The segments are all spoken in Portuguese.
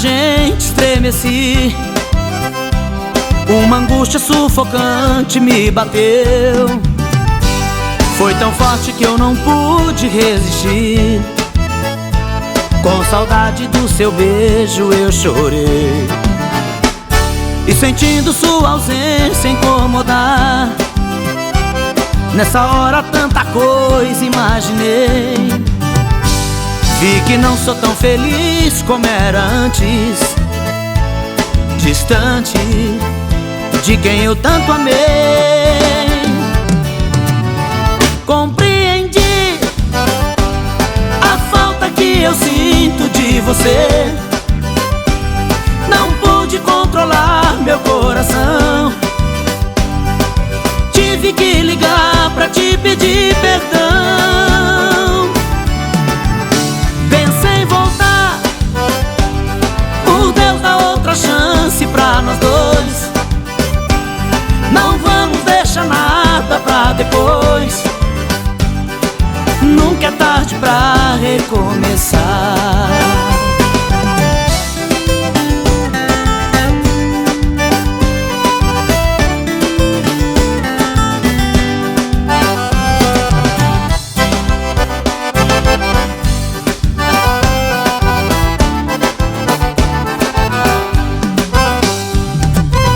gente estremeci. Uma angústia sufocante me bateu. Foi tão forte que eu não pude resistir. Com saudade do seu beijo eu chorei. E sentindo sua ausência incomodar, nessa hora tanta coisa imaginei. Vi que não sou tão feliz como era antes, distante de quem eu tanto amei. Compreendi a falta que eu sinto de você. Não pude controlar meu coração. Tive que ligar pra te pedir perdão. Pensei em voltar, por Deus dá outra chance pra nós dois. Não vamos deixar nada pra depois. Nunca é tarde pra recomeçar.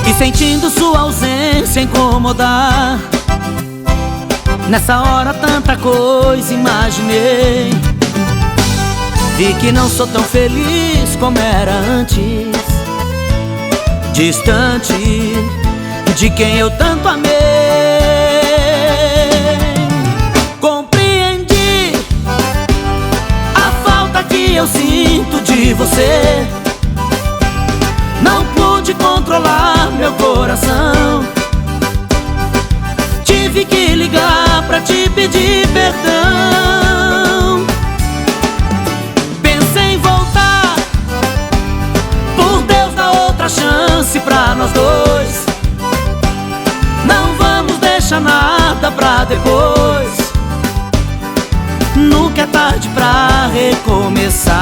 E sentindo sua ausência incomodar, nessa hora tanta coisa imaginei. Vi que não sou tão feliz como era antes, distante de quem eu tanto amei. Compreendi a falta que eu sinto de você. Não pude controlar meu coração. Tive que ligar pra te pedir perdão. Pensei em voltar, por Deus dá outra chance pra nós dois. Não vamos deixar nada pra depois. Nunca é tarde pra recomeçar.